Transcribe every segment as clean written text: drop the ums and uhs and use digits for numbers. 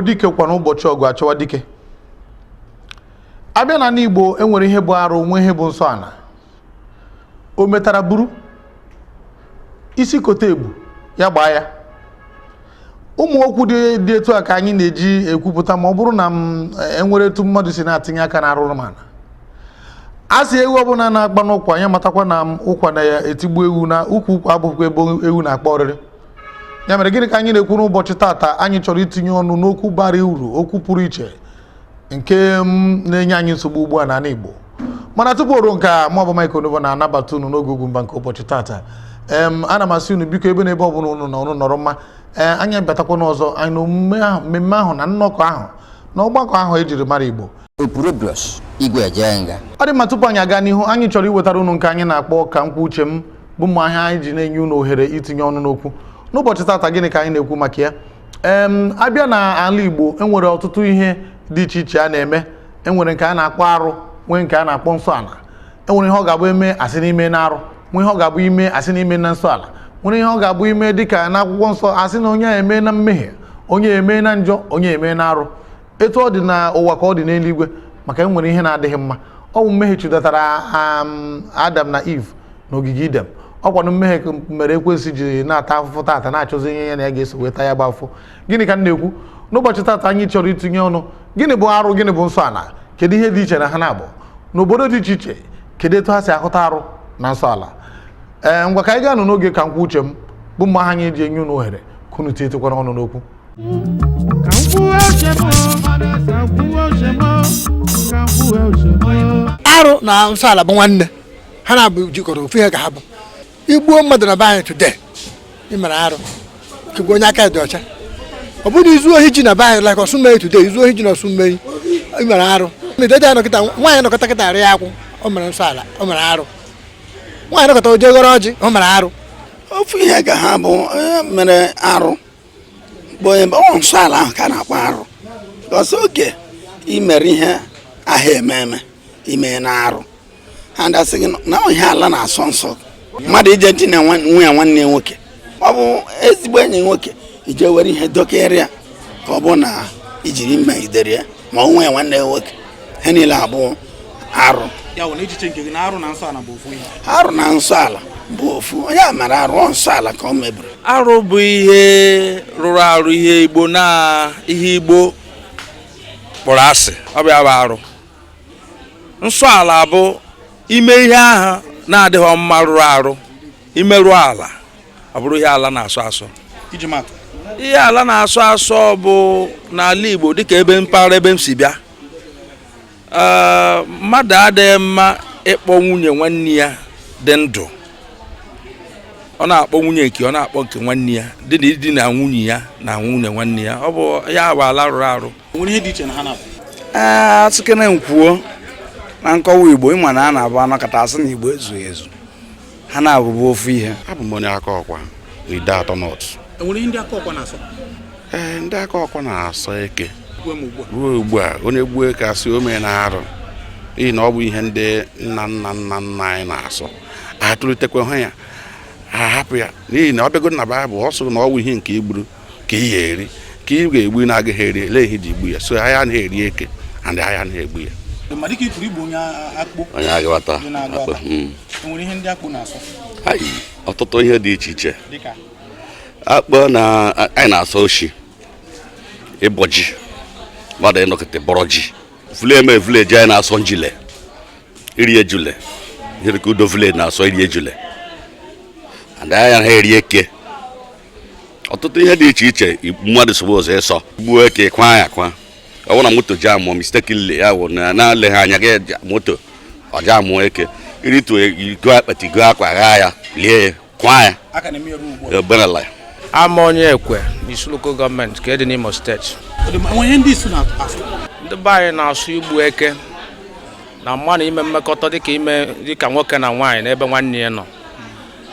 Dike kwa n'ụbọchị ọgụ achọwa dike. Abịa na n'Igbo enwere ihe bụ arụ, nwe ihe bụ nsọ ana. O metara buru isi kote ebu ya gbaa ya. Ụmụ okwu dị etu a ka anyị na-eji ekwupụta ma ọ bụrụ na enwere etu mmadụ si na-atinye aka na arụrụ mana. Asị ewu ọbụla na-agba n'ụkwa ya matakwa na ụkwa na ya etigbu ewu na ukwu abụghị ebe ewu na-akpa ọrịrị. Ya mere gịnị ka anyị na-ekwu n'ụbọchị tata anyị chọrọ itinye ọnụ n'okwu bara uru, okwu pụrụ iche nke na-enye anyị nsogbu ugbu a n'ala Igbo. Mana tupu o ruo nke a, mụ bụ Mike Onovo na-anabata unu n'oge Ugwumba nke ụbọchị tata. Ana m asị unu biko ebe n'ebe ọbụla unu na unu nọrọ mma. Anyị batakwa n'ọzọ anyị na mmemme ahụ na nnọkọ ahụ na ọgbakọ ahụ ejiri mara Igbo. Ọ dị mma, tupu anyị aga n'ihu, anyị chọrọ iwetara unu nke anyị na-akpọ ka m kwuo uche m, bụ mma ahịa anyị ji na-enye unu ohere itinye ọnụ n'okwu. N'ụbọchị tata gịnị ka anyị na-ekwu maka ya? Abịa na ala Igbo enwere ọtụtụ ihe dị iche iche a na-eme. Enwere nke a na-akpọ arụ, nwee nke a na-akpọ nsọ ala. Enwere ihe ọ ga-abụ eme asị n'ime na arụ, nwee ihe ọ ga-abụ ime asị n'ime na nsọ ala. Nwere ihe ọ ga-abụ ime dịka na akwụkwọ nsọ asị na onye eme na mmehie, onye eme na njọ, onye eme na arụ. Etu ọ dị na ụwa ka ọ dị n'eluigwe, maka enwere ihe na-adịghị mma. Ọ bụ mmehie chụdatara Adam na Eve n'ogige Eden. Ọkwanụ mmehie mere Ekwensu ji na-ata afụfụ tata na-achọzi ihe ya na ya ga-eso weta ya bụ afọ. Gịnị ka m na-ekwu? N'ụbọchị tata anyị chọrọ itinye ọnụ gịnị bụ arụ, gịnị bụ nsọ ala, kedu ihe dị iche na ha na-abụ n'obodo dị iche iche, kedu etu ha si ahụta arụ na nsọ ala. Ngwa ka anyị gaa n'oge ka m kwuo uche m, bụ mma anyị ji enye unu ohere ka unu tietịkwara ọnụ n'okwu. Arụ na nsọ ala bụ nwanne ha na-abụ jikọrọ ofu ihe ka ha bụ. Igbuo mmadụ na be anyị today ịmara arụ kegbu onye aka dị ọcha. Ọ bụrụ izu ohi ji na be anyị like Ọsụmmeyi today, izu ohi ji na Ọsụmmeyi ịmara arụ. Ndeje nọkịta nwaanyị nọkọta kịta arị akwụ, ọ mara nsọ ala, ọ mara arụ. Nwaanyị nọkọta oje ghọrọ ọjị, ọ mara arụ. Ofu ihe ka ha bụ mere arụ bụ nsọ ala ahụ ka a na-akpọ arụ. Ọsọ oge imere ihe ahụ eme ime na arụ. Ha ndasị gị na ihe ala na-asọ nsọ. Mmadụ ije dị na nwe ya nwanne nwoke, ọ bụ ezigbo enyi nwoke, ije were ihe dokere ya ka ọ bụ na ijiri megidere ya ma ọ nwe ya nwanne nwoke. Ha niile abụ arụ. Arụ na nsọ ala bụ ofu ihe. Arụ na nsọ ala bụ ofu onye a mara arụ nsọ ala ka ọ mebiri. Arụ bụ ihe rụrụ arụ, ihe Igbo na ihe Igbo kpọrọ asị, ọ bịa bụ arụ. Nsọ ala bụ ime ihe ahụ na-adịghị mma rụrụ arụ, imerụ ala, ọ bụrụ ihe ala na-asọ asọ. Ihe ala na-asọ asọ bụ n'ala Igbo dịka ebe mpaghara ebe m si bịa. Mmadụ adịghị mma ịkpọ nwunye nwanne ya dị ndụ, ọ na-akpọ nwunye nke ọ na-akpọ nke nwanne ya dị na ịdị na nwunye ya na nwunye nwanne ya. Ọ bụ ya bụ ala rụrụ arụ. Nwere ihe dị iche na ha na-abụ. Atụkene nkwuo na nkọwa Igbo ịma na a na-abụ anọkọta asị na Igbo ezughị ezu. Ha na-abụbụ ofu ihe. Abụ m onye aka ọkwa ide atọ nọt. Enwere ihe ndị aka ọkwa na-asọ? Ndị aka ọkwa na-asọ eke ruo ugbu a. Onye gbuo eke asị o mee na arụ, n'ihi na ọ bụ ihe ndị nna nna nna nna anyị na-asọ. Atụlitekwa hụ ya, ha hapụ ya, n'ihi na ọ bịago na Baịbụl ọ sịrị na ọ bụ ihe nke igburu ka ị ga-eri, ka ị ga-egbu na-agaghị eri, ele ihe ji igbu ya. So ahịa na-eri eke and ahịa na-egbu ya. Onye agawata akpụ. Ọtụtụ ihe dị iche iche. Akpụ na anyị na-asọ oshi, ịbọji, mmadụ ịnọkịta bọrọ ji vule village anyị na-asọ njile iri ejule nyere ka udo village na-asọ iri ejule and anya ha eri eke ọtụtụ ihe dị iche iche mmadụ sogbu ụzọ ịsọ gbuo eke kwa ya kwa ọ bụrụ na moto ji amụọ mistakenly ya bụ na-ale ha anya gị moto ọ ji amụọ eke iritu igo akpati go akwa gha ya lie kwa ya obenala ya ama onye ekwe n'isi local gọọmenti ka dị n'Imo steeti ndị be anyị na-asụ igbu eke na mmadụ ime mmekọta dịka nwoke na nwaanyị n'ebe nwanne ya nọ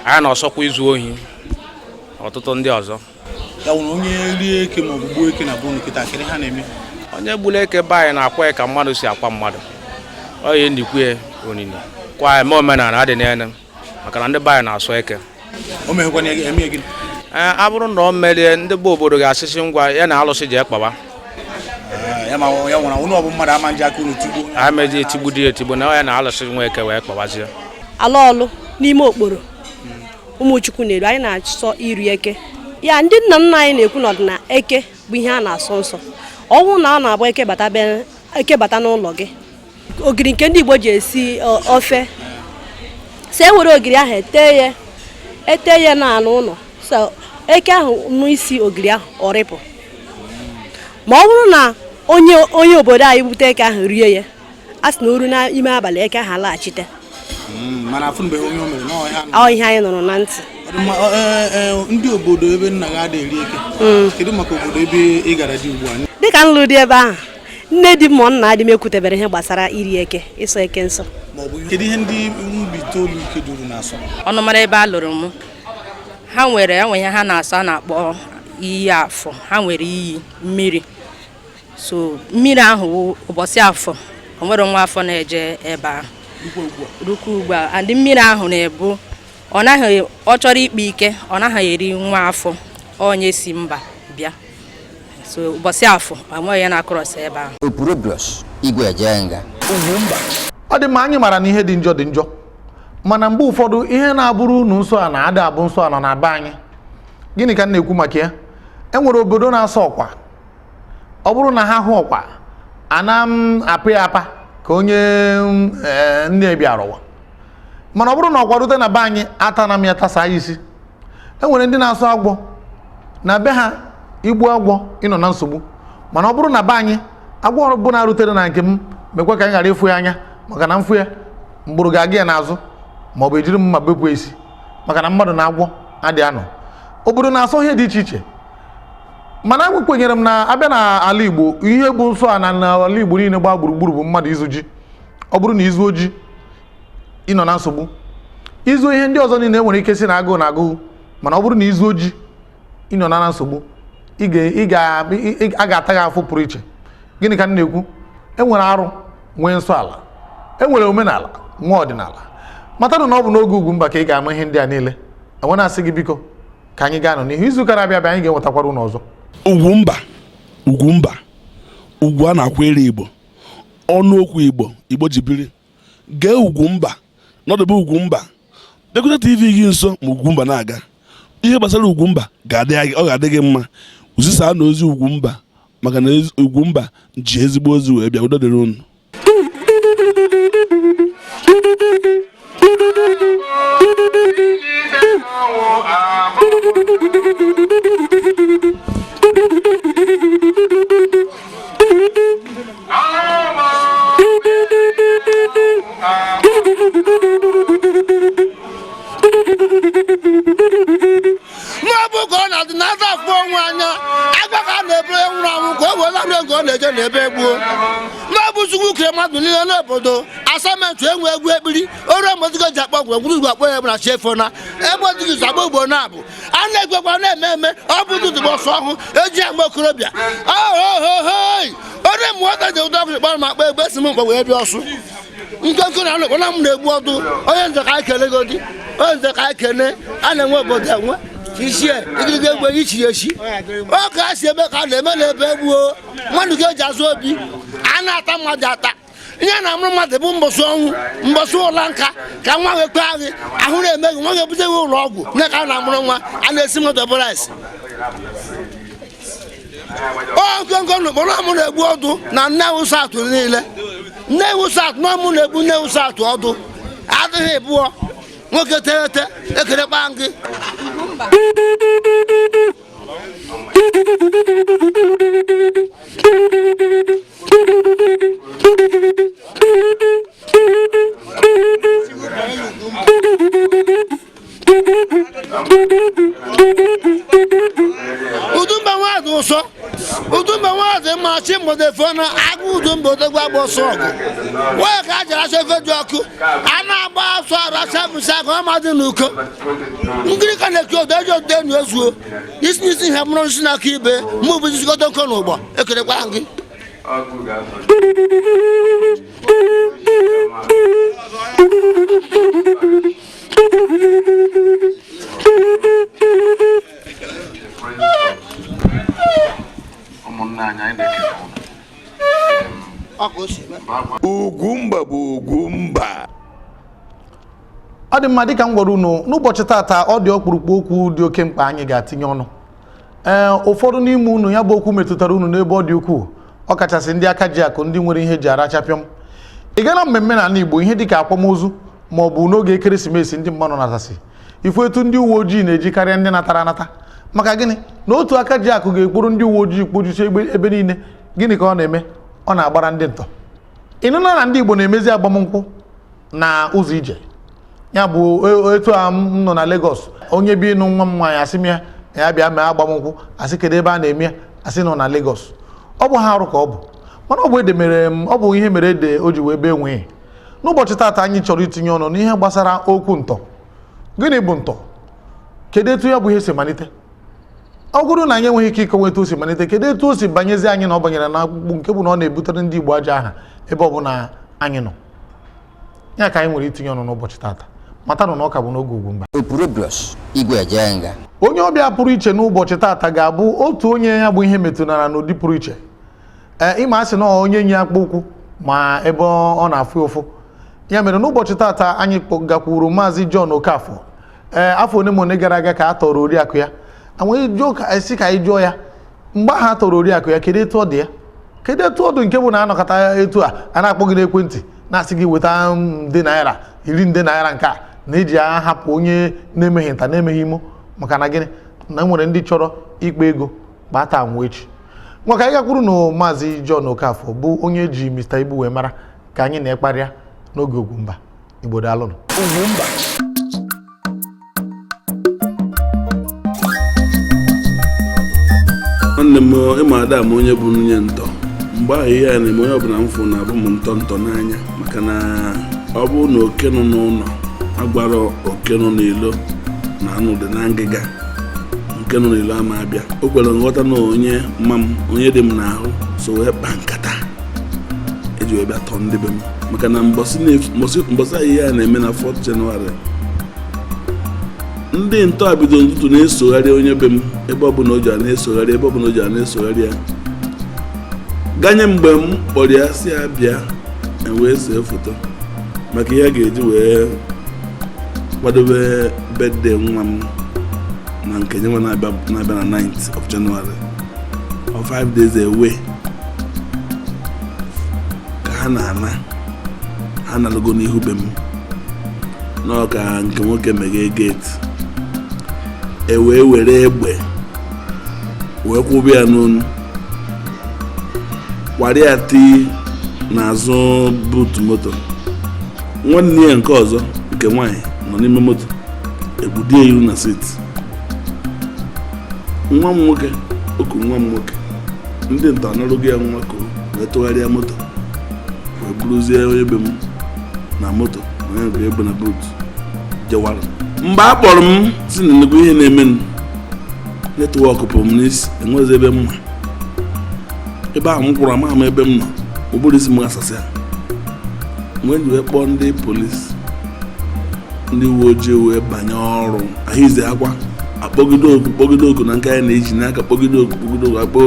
anyị na-asọkwa izu ohi ọtụtụ ndị ọzọ onye gburu eke be anyị na-akwa ya ka mmadụ si akwa mmadụ ọ ya ndikwe onini kwa eme omenala adị n'ene maka na ndị be anyị na-asụ eke a bụrụ na o merie ndị bụ obodo ga-asịsị ngwa ya na alụsị ji ekpaba ameji etigbu dị etigbu na ya na alụsị nwa eke wee kpabazie ala ọlụ n'ime okporo ụmụchukwu na-eru anyị na-achọ iri eke ya ndị nna nna anyị na-ekwu n'ọdịna eke bụ ihe a na-asọ nsọ ọnwụ na ọ na-agba eke bata n'ụlọ gị ogiri nke ndị Igbo ji esi ofe si ewere ogiri ahụ ete ya n'ala ụlọ so eke ahụ n'isi ogiri ahụ ọrịpụ ma ọ bụrụ na onye obodo anyị bute eke ahụ rie ya a sị na oru n'ime abalị eke ahụ alaghachite ọ ihe anyị nụrụ na ntị ndị obodo ebe nna gị ada eri eke kedu maka obodo ebe ị gara dị ugbu a dịka nlụ dị ebe ahụ nne di m nna di m ekwutebere ihe gbasara iri eke ịsọ eke nsọ kedu ihe ndị mbi itoolu ike duru na-asọ ọnụ mara ebe a lụrụ m ha nwere enwe ha na-asọ a na-akpọ iyi afọ ha nwere iyi mmiri so mmiri ahụ ụbọchị afọ o nwere nwa afọ na-eje ebe ahụ rukwu ugbu a ndị mmiri ahụ na-ebu ọ chọrọ ikpe ike ọ naghị eri nwa afọ onye si mba bịa so ụbọchị afọ enweghị ya na-akọrọsị ebe ahụ ọ dị mma anyị mara na ihe dị njọ dị njọ mana mgbe ụfọdụ ihe na-abụrụ unu nsọ a na-ada abụ nsọ a nọ na be anyị gịnị ka m na-ekwu maka ya enwere obodo na-asọ ọkwa ọ bụrụ na ha hụ ọkwa ana m apị ya apa ka onye nne bịara ụwa mana ọ bụrụ na ọkwa rute na be anyị ata na m ya tasa isi enwere ndị na-asọ agwọ na be ha igbu agwọ ịnọ na nsogbu mana ọ bụrụ na be anyị agwọ bụ na rutere na nke m mekwa ka anyị ghara ịfụ ya anya maka na mfụ ya mgbụrụ ga-aga ya n'azụ ma ọ bụ ejiri mma bepụ isi maka na mmadụ na agwọ adị anọ obodo na-asọ ihe dị iche iche mana kwenyere m na abịa na ala Igbo ihe bụ nsọ a na ala Igbo niile gbaa gburugburu bụ mmadụ izu ji ọ bụrụ na izu oji ịnọ na nsogbu izu ihe ndị ọzọ niile nwere ike si na agụụ na agụụ mana ọ bụrụ na izu oji ịnọ na nsogbu a ga-ata gị afọ pụrụ iche gịnị ka m na-ekwu enwere arụ nwee nsọ ala enwere omenala nwa ọdịnala matanụ na ọ bụ n'oge Ugwumba ka ị ga-ama ihe ndị a niile enwe na-asị gị biko ka anyị gaa nọ n'ihu izu ụka na-abịa anyị ga-enwetakwara ụnụ ọzọ Ugwumba ugwu a na-akwa ere Igbo ọnụ okwu Igbo ji biri gee Ugwumba n'ọdụbụ Ugwumba dekọta TV gị nso ma Ugwumba na-aga ihe gbasara Ugwumba ọ ga-adị gị mma ụzisa na ozi Ugwumba maka na Ugwumba ji ezigbo ozi wee bịa udo dịrị unu mmadụ niile n'obodo asamentị enwe egwu ekpiri ọrụ emozigọ ji akpọ gwegwuru akpọ ya bụla chefona ebe ọdịghị zagbo ugbo na-abụ a na-ekwekwa na-eme ọ bụ dụdụbọ ọsọ ọhụ eji agba okorobịa ọrụ mmụọta ji ụdọ ọkụ kpara m akpa egbe esi m mkpa wee bịa ọsụ nkekọ na anụkwa na m na-egbu ọdụ onye nze ka anyị kele godi onye nze ka anyị kene a na-enwe obodo enwe ichie igirige egbe ichi ya echi ọ ka a si ebe ka a na-eme n'ebe egbuo mmadụ ga-eji azụ obi a na-ata mmadụ ata ihe na-amụrụ mmadụ bụ mbọsị ọnwụ mbọsị ụla nka ka nwa nwekpe ahụ ahụ na-emeghị nwa ga-ebute ụlọ ọgwụ na ka a na-amụrụ nwa a na-esi mmadụ ọbụla esi ogongo n'okporo amụ na-egbu ọdụ na Nnewi South niile Nnewi South na ọmụ na-egbu Nnewi South ọdụ adịghị ebuọ nwoke terete ekerekpa gị Udumba nwadị ụsọ Udumba nwadị machi mgbede fọna agụ Udumba odogwu agba ọsọ ọgụ wee ka a jara asọ efe dị ọkụ a na-agba asọ arasa mụsa ka ọ madị n'uko ngiri ka na-eke odo eji odo enyi ezuo isi n'isi ihe mụrụ nsị n'aka ibe mụ bụ isi godo nkọ n'ụgbọ ekerekwa gị Ugwumba bụ Ugwumba. Ọ dị mma dịka m gwara unu n'ụbọchị tata ọ dị ọkpụrụkpụ okwu dị oke mkpa anyị ga-atinye ọnụ. Ụfọdụ n'ime unu ya bụ okwu metụtara unu n'ebe ọ dị ukwuu, ọ kachasị ndị aka ji akụ ndị nwere ihe ji arachapịọm. Ị gara mmemme n'ala Igbo ihe dịka akwamozu ma ọ bụ n'oge ekeresimesi ndị mmadụ natasị ifu etu ndị uwe ojii na-ejikarịa ndị natara anata maka gịnị na otu aka ji akụ ga-ekporo ndị uwe ojii kpojusi ebe niile. Gịnị ka ọ na-eme? Ọ na-agbara ndị ntọ. Ịnụna na ndị Igbo na-emezi agbamnkwụ na ụzọ ije ya bụ etu a m nọ na Lagos onye bi ịnụ nwa m nwaanyị asị m ya bịa mee agbamnkwụ asị kedu ebe a na-eme ya asị nọ na Lagos. Ọ bụ ha arụ ka ọ bụ mana ọ bụ ihe mere ede o ji wee bee nwee. N'ụbọchị tata anyị chọrọ itinye ọnụ n'ihe gbasara okwu ntọ. Gịnị bụ ntọ? Kedu etu ya bụ ihe si malite? Ọ bụrụ na anyị enweghị ike ịkọwa etu o si malite, kedu etu o si banyezi anyị na ọ banyere na akpụkpụ nke bụ na ọ na-ebutere ndị Igbo aja aha ebe ọ bụ na anyị nọ. Ya ka anyị nwere itinye ọnụ n'ụbọchị tata. Matanụ na ọ ka bụ n'oge Ugwumba. Onye ọbịa pụrụ iche n'ụbọchị tata ga-abụ otu onye ya bụ ihe metụtara n'ụdị pụrụ iche. Ịma asị na onye nyi akpụ ụkwụ ma ebe ọ na-afụ ụfụ. Ya mere n'ụbọchị tata anyị gakwuru Maazị John Okafor. Afọ one ma one gara aga ka a tọrọ oriakụ ya. Anwe jụọ ka esi ka anyị jụọ ya mgbe ha tọrọ oriakụ ya kedu etu ọ dị ya? Kedu etu ọ dị nke bụ na anọkọta etu a na-akpọ gị n'ekwentị na-asị gị weta nde naira 10 nde naira nke a na-eji ahapụ onye na-emeghị nta na-emeghị imo maka na gịnị na nwere ndị chọrọ ikpe ego gbata anwụ echi. Maka anyị gakwuru na Maazị John Okafor bụ onye ji Mr. Ibu wee mara ka anyị na-ekparịa n'oge Ugwumba. Igbo daalụnụ. Ugwumba. Nwanne m ịma ada m onye bụ nwunye ntọ mgbe ahụ ihe a na-eme onye ọbụla m fụ na-abụ m ntọ ntọ n'anya maka na ọ bụ na oke nọ n'ụlọ agbara oke nọ n'ilo na anụ dị na ngịga nke nọ n'ilo ama abịa o kwere nghọta na onye mma m onye dị m n'ahụ so wee kpaa nkata eji wee bịa tọọ ndị be m maka na mbọsị ihe a na-eme na 4th Jenụwarị ndị ntọ a bido ntụtụ na-esogharị onye be m ebe ọbụla o ji a na-esogharị ebe ọbụla o ji a na-esogharị ya ganye mgbe m kpọrọ ya si ya bịa wee see foto maka ihe a ga-eji wee kwadobe birthday nwa m na nke nyenwa na-abịa na 9th of January or 5 days away ka ha na-alụgo n'ihu be m n'ọka nke nwoke meghee gate wee were egbe wee kwụba ya n'onu kwari ya tii n'azụ buutu moto. Nwanne ya nke ọzọ nke nwaanyị nọ n'ime moto egbudie iru na siti. Nwa m nwoke oku nwa m nwoke ndị nta anọrọgo ya nwa ka wee tụgharịa moto wee buruzie onye be m na moto onye nke ebe na buutu jewara. Mgbe a kpọrọ m si na nnukwu ihe na-eme netwọk pụrụ m n'isi enwezi ebe mma ebe ahụ m kwụrụ ama ebe m nọ ụbụrụ isi m gasasị ya wee ji wee kpọọ ndị polisi ndị uwe ojii wee banye ọrụ ahịze akwa akpọgide oku na nke anyị na-eji n'aka kpọgide oku akpọ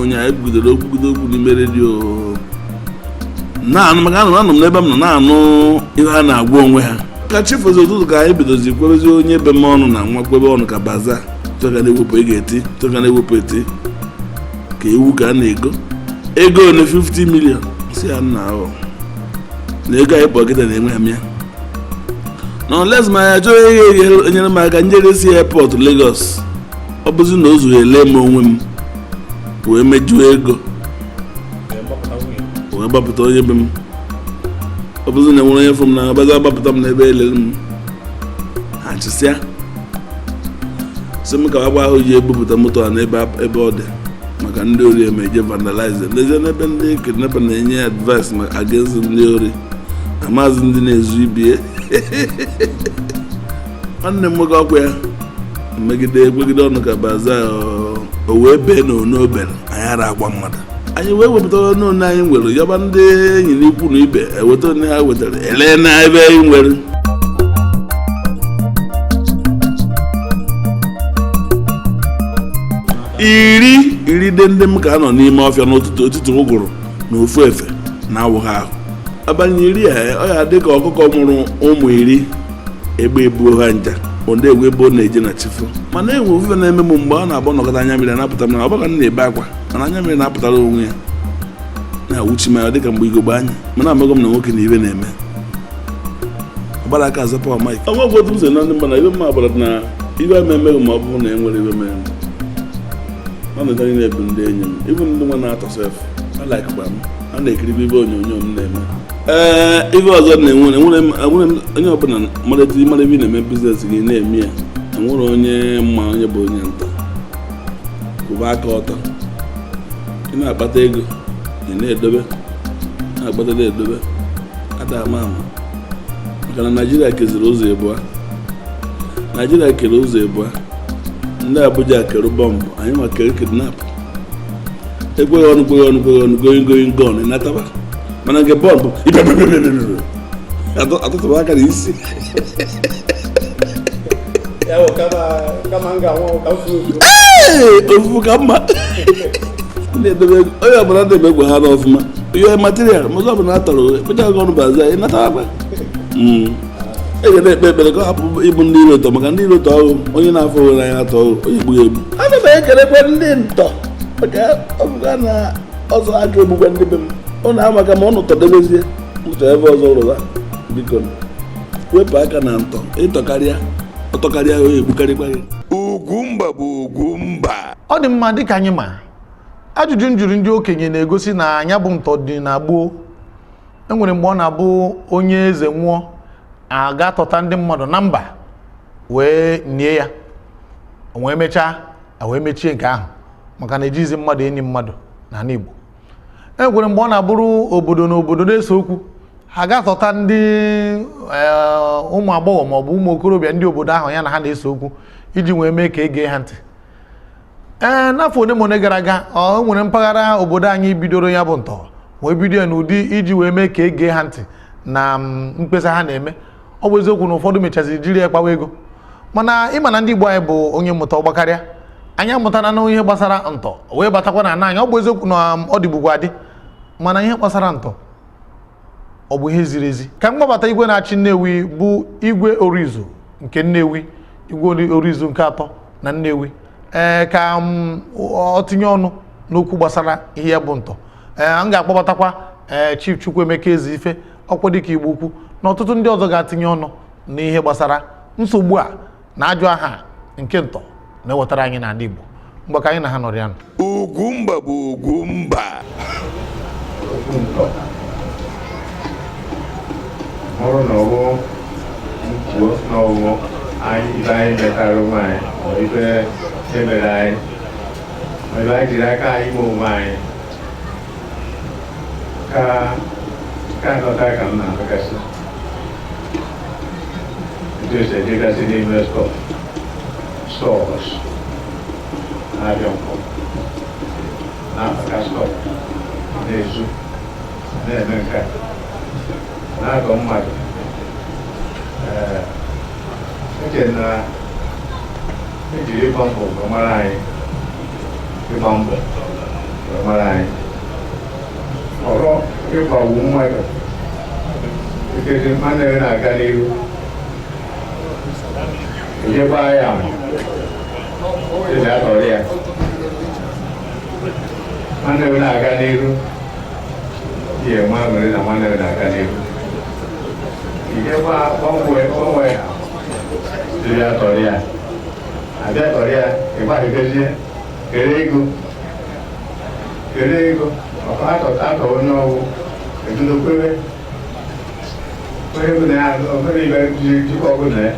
onye a ebugidere okwu n'ime redio na-anụ maka anụ m n'ebe m nọ na-anụ ihe ha na-agwa onwe ha ka chifozi ụtụtụ ka anyị bidozi kwebezi onye be m ọnụ na nwa kwebe ọnụ ka baza chọga na-ewepụ ị ga-eti chọga na-ewepụ eti ka ewu ka a na-ego ego na 50 million si ya nna ahụ na ego anyị kpọgide na-enwe ya mịa na les ma ya chọrọ ihe enyere m aka njere si airport Lagos ọ bụzi na o zuru ele m onwe m wee mejuo ego wee gbapụta onye be m ọ bụzi na enwere onye fụ m na abaza agbapụta m n'ebe elere m ha chịsịa sị m ka agba ahụ ji ebupụta moto a n'ebe ọ dị maka ndị ori eme eje vandalize n'ezie n'ebe ndị kidnapper na-enye advice against ndị ori na maazị ndị na-ezu ibie nwanne m nwoke ọkwa ya megide ọnụ ka baza o wee bee na onobere anyị ara agwa mmadụ anyị wee wepụtara n'one anyị nwere yaba ndị enyi n'ikwu na ibe eweta onye ha wetara elee na ebe anyị nwere iri ndị m ka nọ n'ime ọfịa n'ụtụtụ otiti ụgụrụ na ofu efe na-awụghị ahụ abalị iri ọ ya dị ka ọkụkọ mụrụ ụmụ iri egbe ebuo ha nja ndị egwu ebe ọ na-eje na chifu mana enwe ofufe na-eme m mgbe ọ na-agba nọkọta anya mmiri na-apụta m na ọ bụka m na-ebe akwa mana anya mmiri na-apụtara onwe ya na-awụchi m ya dịka mgbe igogbe anya mana amaghị m na nwoke na ibe na-eme ọgbara aka azapụ ọmaik ọgwụ ọgwụ otu m si na ndị mba na ibe mma gbara na ibe a emeghị ma ọ bụrụ na e nwere ibe mere ọ na-edanye na-ebu ndị enyi m ibu ndị nwa na-atọ sef alaikpa m a na-ekiribe ibe onyonyo m na-eme ibe ọzọ na-enwere onye ọbụla mara ebe ị na-eme biznes gị na-eme ya enwere onye mma onye bụ onye nta kwụba aka ọtọ ị na-akpata ego ị na-edobe na-akpata na-edobe ada ama ama maka na Naịjirịa keziri ụzọ ịbụa Naịjirịa kere ụzọ ịbụa ndị Abuja kere bọmbụ anyị ma kere kidnap ekweghị ọnụ going gone nataba mana nke bọmbụ atụtụrụ aka na isi ofufu ka mma na-edobe onye ọbụla na-eme egwe ha n'ọfụma ihe material mọzọ ọbụla atọrọ ekpecha aka ọnụ baza ị nata akpa e ga na-ekpe ekpere ka ọ hapụ ịbụ ndị iro ụtọ maka ndị iro ụtọ ọhụụ onye na-afọ onwe anya atọ onye egbughị egbu ana m ekelekwe ndị ntọ maka ọbụga na ọzọ aka egbugwe ndị be m ọ na-amaka ma ọnụ tọdebezie ụtọ ebe ọzọ rụra biko wepụ aka na ntọ ọtọkarịa onye egbukarịkwa gị Ugwumba bụ Ugwumba. ọ dị mma dịka anyị ma ajụjụ njụrụ ndị okenye na-egosi na anya bụ ntọ dị na gboo enwere mgbe ọ na-abụ onye eze nwụọ aga tọta ndị mmadụ na mba wee nie ya wee mechaa wee mechie nke ahụ maka na ejizi mmadụ enyi mmadụ n'ala Igbo enwere mgbe ọ na-abụrụ obodo na obodo na-ese okwu ha ga-atọta ndị ụmụ agbọghọ maọbụ ụmụ okorobịa ndị obodo ahụ ya na ha na-ese okwu iji wee mee ka ege ha ntị n'afọ one ma one gara aga o nwere mpaghara obodo anyị bidoro ya bụ ntọ wee bido ya n'ụdị iji wee mee ka ege ha ntị na mkpesa ha na-eme ọ bụ eziokwu na ụfọdụ mechaziri jiri ya kpawa ego mana ịma na ndị Igbo anyị bụ onye mmụta ọgbakarịa anyị amụtara na ihe gbasara ntọ wee batakwa na anyị ọ bụ eziokwu na ọ dịbugwa adị mana ihe gbasara ntọ ọ bụ ihe ziri ezi ka m gbabata igwe na-achị Nnewi bụ igwe Orizu nke Nnewi igwe Orizu nke 3 na Nnewi ka ọ tinye ọnụ n'okwu gbasara ihe ya bụ ntọ m ga-akpọbatakwa Chief Chukwuemeka Eziife ọkwa dịka Igbo ukwu na ọtụtụ ndị ọzọ ga-atinye ọnụ n'ihe gbasara nsogbu a na ajọ aha nke ntọ na-ewetara anyị n'ala Igbo mgbe ka anyị na ha nọrọ ya nụ. Ugwumba bụ Ugwumba. Ọrụ na ọwụ mkpuo n'ọwụ ibe anyị metara onwe anyị ma ibe emere anyị ma ibe anyị jiri aka anyị ime onwe anyị ka nghọta ka m na-ahụgasị etu esi ejegasị n'ime stọọs na-abịa nkwọ na-abaka stọọ na-ezu na-eme nke na-agọ mmadụ eche na ejiri ịgba mbọ wee mara anyị ịgba mbọ wee mara anyị ọrụ ịgbawu mmadụ ekezi mmadụ na-aga n'ihu ejekwa ya ezi atọrọ ya nwanne m na-aga n'ihu ihe nwa mere na nwanne m na-aga n'ihu ikekwa gbanwe dịrị ya tọrọ ya abịa tọrọ ya ịgbaghịbezie kere ego atọ onye ọgwụ ebido kwere bụ na ya omere ibe jikọ ọgwụ na ya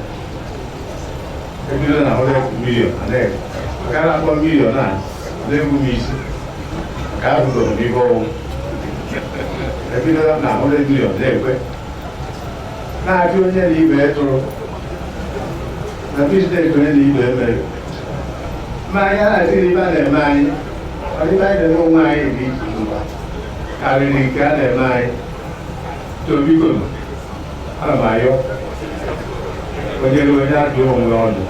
ebido na 100 milion aka na-akpọ milion a na-egbu m isi ka a rụgoro n'ibe ọgwụ ebido na 100 milion na-ekwe na-adị onye na ibe tụrụ na biznes onye na ibe mere ma anyị na-adịghị ibe a na-eme anyị ọdịbe anyị na-eme onwe anyị dị iche ụwa karịrị nke a na-eme anyị tobigolo ana m ayọ onye ajụ onwe ọdụ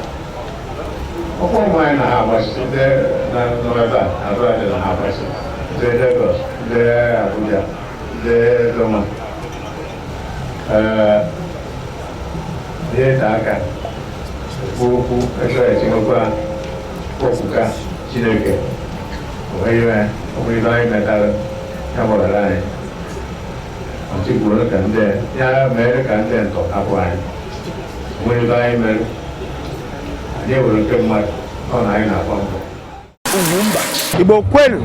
ọkwa ụmụ anyị na ha agbasi ndị n'ebe a abụọ dị na ha agbasi ndị Lagos ndị Abuja ndị Doma ihe ịta aka okwu echọrọ echekwa okwuka Chineke onweghị ibe anyị metara ya gbọrara anyị ọchịkwuru ka ndị ya mere ka ndị ntọ hapụ anyị onweghị ibe anyị mere anyị ewere nke mmadụ ọ na anyị na-akpọ mbọ Igbo kwenu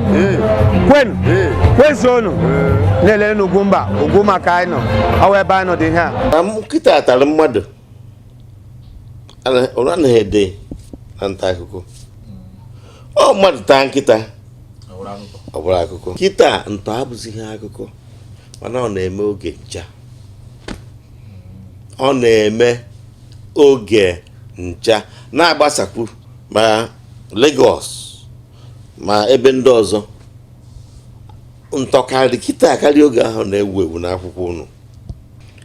kwezonu na-elere n'Ugwumba Ugwumba ka anyị nọ ọwa ebe anyị nọ dị ihe a nkịta tara mmadụ ọ anaghị ede na nta akụkọ ọ mmadụ taa nkịta ọ bụrụ akụkọ nkịta ntọ abụghị ihe akụkọ mana ọ na-eme oge ncha ọ na-eme oge ncha na-agbasapụ ma Lagos ma ebe ndị ọzọ ntọkarị kịta karịa oge ahụ na-ewu ewu n'akwụkwọ unu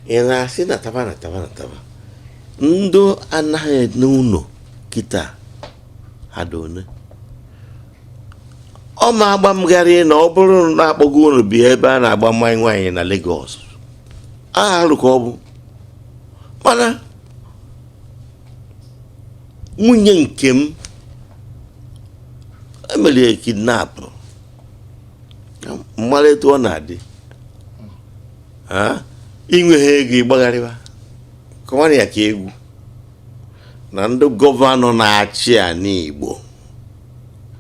ị na-asị na taba ndụ anaghị n'ụlọ kịta ha dị one ọ ma agba mgharị na ọ bụrụ na akpọgo unu bi ebe a na-agba mmanya nwaanyị na Lagos arụ ka ọ bụ mana nwunye nke m emere kidnap mmadụ etu ọ na-adị inweghị ego ịgbagharịwa kọwara ya ka egwu na ndị gọvanọ na-achị a n'Igbo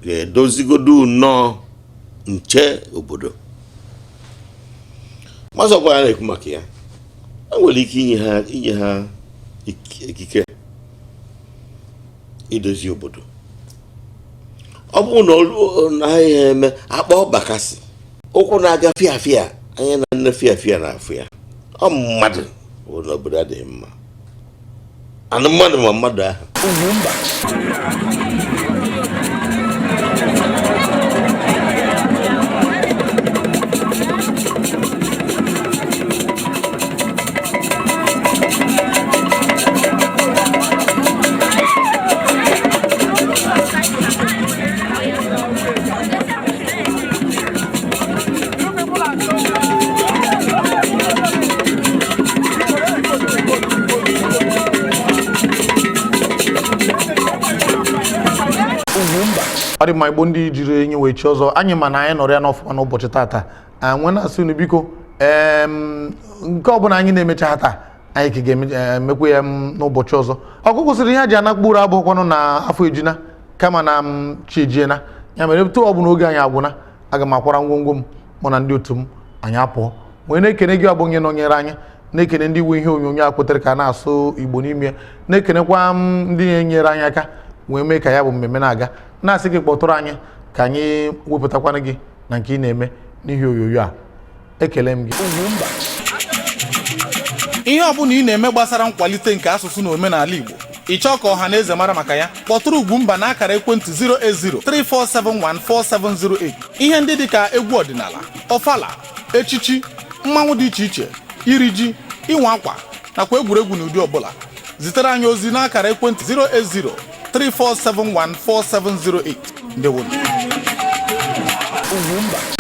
ga-edozigodo nnọọ nche obodo mazọkwa ya na-ekwu maka ya enwere ike inye ha ikike idozi obodo ọ bụrụ na ha ihe eme akpa ọbakasị ụkwụ na-aga fịafịa anya na nne fịafịa na afọ ya ọ mmadụ bụ na obodo adịghị mma anụ mmadụ ma mmadụ ahụ ọ dị mma Igbo ndị jiri enye wee chi ọzọ anyị ma na anyị nọrọ ya n'ọfụma n'ụbọchị tata nwe na-asị unu biko nke ọbụla anyị na-emecha ha taa anyị ka ga-emekwa ya n'ụbọchị ọzọ ọkụkụ sịrị ihe ji anakpụrụ abụkwanụ na afọ ejina kama na chi ejiena ya mere tụ ọ bụ n'oge anyị agwụna aga m akwara ngwongwo m mụ na ndị otu m anyị apụọ wee na-ekene gị ọbụnye nọnyere anyị na-ekene ndị iwe ihe onyonyo a kwetere ka na-asụ Igbo n'ime na-ekenekwa ndị na-enyere anyị aka wee mee ka ya bụ mmemme na-aga na-asị gị kpọtụrụ anyị ka anyị wepụtakwana gị na nke ị na-eme n'ihe onyonyo a ekele m gị ihe ọbụla ị na-eme gbasara nkwalite nke asụsụ na omenala Igbo ịchọ ka ọha na eze mara maka ya kpọtụrụ Ugwumba na akara ekwentị 08034714708 ihe ndị dịka egwu ọdịnala ọfala echichi mmanwụ dị iche iche iri ji ịnwa akwa nakwa egwuregwu n'ụdị ọbụla zitere anyị ozi na akara ekwentị 08034714708 ndewo Ugwumba